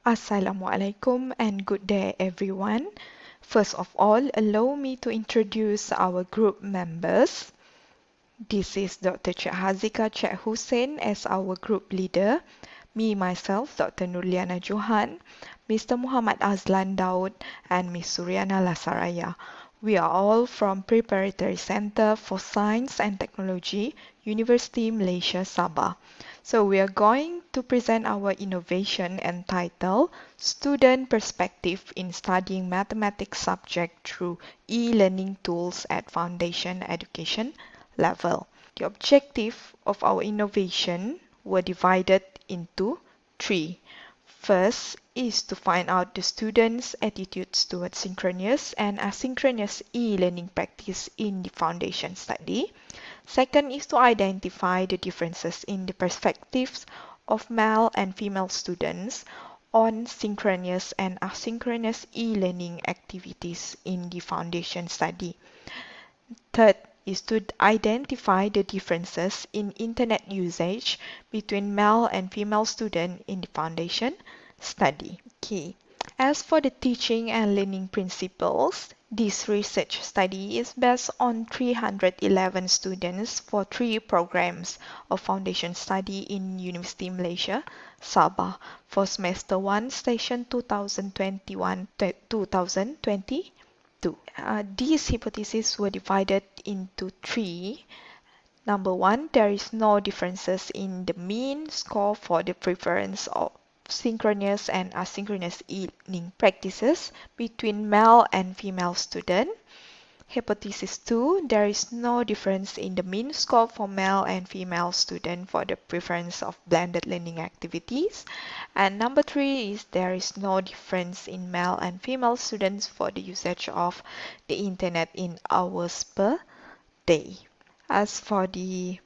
Assalamualaikum and good day everyone. First of all, allow me to introduce our group members. This is Dr. Cik Hazika Cik Hussein as our group leader. Me, myself, Dr. Nurliana Johan, Mr. Muhammad Azlan Daud, and Ms. Suryana Lasaraya. We are all from Preparatory Center for Science and Technology, University Malaysia Sabah. So we are going to present our innovation entitled Student Perspective in Studying Mathematics Subject through E-Learning Tools at Foundation Education Level. The objective of our innovation were divided into three. First is to find out the students' attitudes towards synchronous and asynchronous e-learning practice in the foundation study. Second is to identify the differences in the perspectives of male and female students on synchronous and asynchronous e-learning activities in the foundation study. Third is to identify the differences in internet usage between male and female students in the foundation study. Okay. As for the teaching and learning principles, this research study is based on 311 students for 3 programs of foundation study in University Malaysia, Sabah, for semester 1, session 2021-2022. These hypotheses were divided into three. Number one, there is no differences in the mean score for the preference of synchronous and asynchronous e-learning practices between male and female students. Hypothesis 2, there is no difference in the mean score for male and female students for the preference of blended learning activities. And number 3 is there is no difference in male and female students for the usage of the internet in hours per day. As for the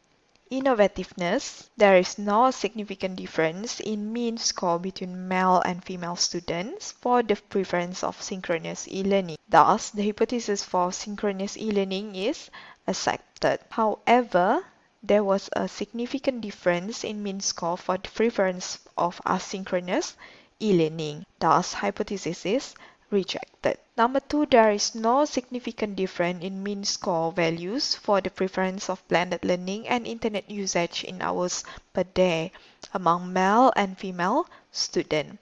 innovativeness, there is no significant difference in mean score between male and female students for the preference of synchronous e-learning. Thus, the hypothesis for synchronous e-learning is accepted. However, there was a significant difference in mean score for the preference of asynchronous e-learning. Thus, hypothesis is rejected. Number 2, there is no significant difference in mean score values for the preference of blended learning and internet usage in hours per day among male and female students.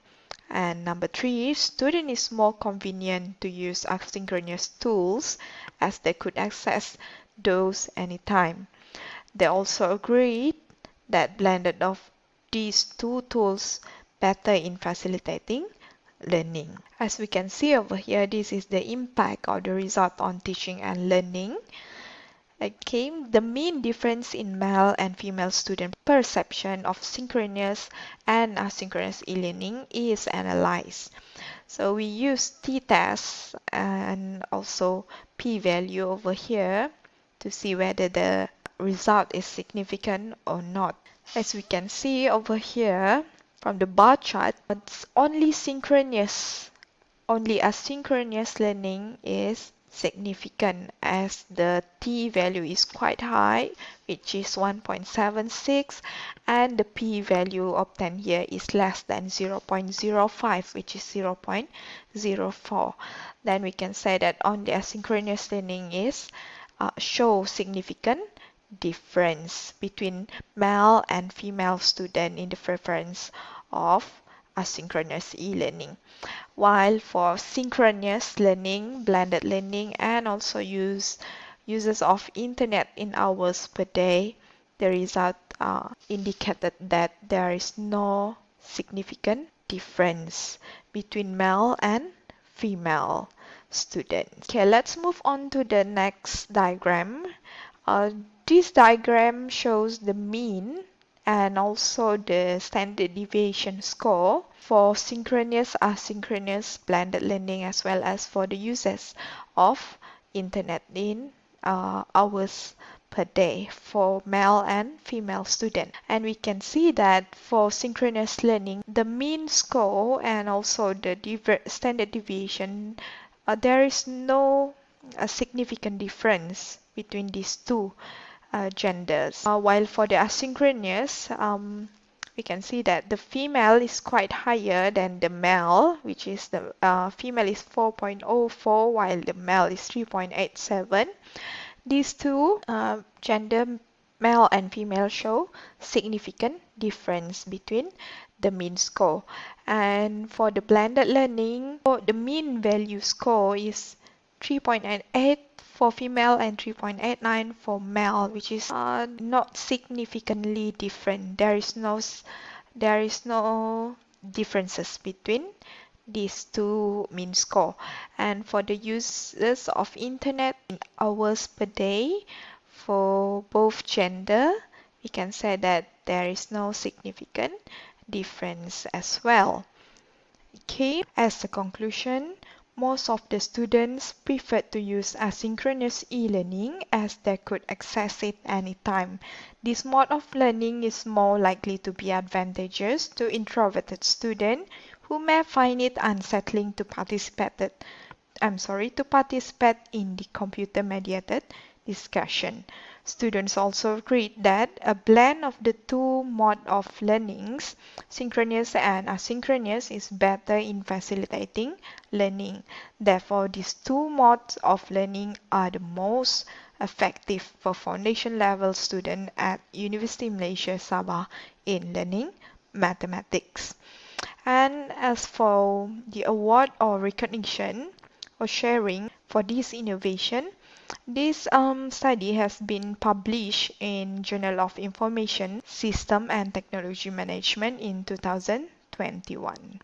And number 3, student is more convenient to use asynchronous tools as they could access those anytime. They also agreed that blended of these two tools better in facilitating learning. As we can see over here, this is the impact or the result on teaching and learning. Okay, the mean difference in male and female student perception of synchronous and asynchronous e-learning is analyzed. So we use t-test and also p-value over here to see whether the result is significant or not. As we can see over here, from the bar chart, it's only asynchronous learning is significant as the t-value is quite high, which is 1.76, and the p-value obtained here is less than 0.05, which is 0.04. Then we can say that only asynchronous learning is show significant difference between male and female student in the preference of asynchronous e-learning. While for synchronous learning, blended learning, and also uses of internet in hours per day, the result indicated that there is no significant difference between male and female students. Okay, let's move on to the next diagram. This diagram shows the mean and also the standard deviation score for synchronous, asynchronous, blended learning, as well as for the uses of internet in hours per day for male and female students. And we can see that for synchronous learning, the mean score and also the standard deviation, there is no significant difference between these two genders. While for the asynchronous, we can see that the female is quite higher than the male, which is the female is 4.04 while the male is 3.87. These two gender, male and female, show significant difference between the mean score. And for the blended learning, the mean value score is 3.88 for female and 3.89 for male, which is not significantly different. There is no differences between these two mean score. And for the uses of internet in hours per day for both gender, we can say that there is no significant difference as well. Okay, as a conclusion, most of the students prefer to use asynchronous e-learning as they could access it anytime. This mode of learning is more likely to be advantageous to introverted students who may find it unsettling to participate in the computer-mediated discussion. Students also agreed that a blend of the two modes of learnings, synchronous and asynchronous, is better in facilitating learning. Therefore, these two modes of learning are the most effective for foundation level students at University Malaysia Sabah in learning mathematics. And as for the award or recognition or sharing for this innovation, this study has been published in Journal of Information System and Technology Management in 2021.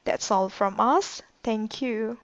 That's all from us. Thank you.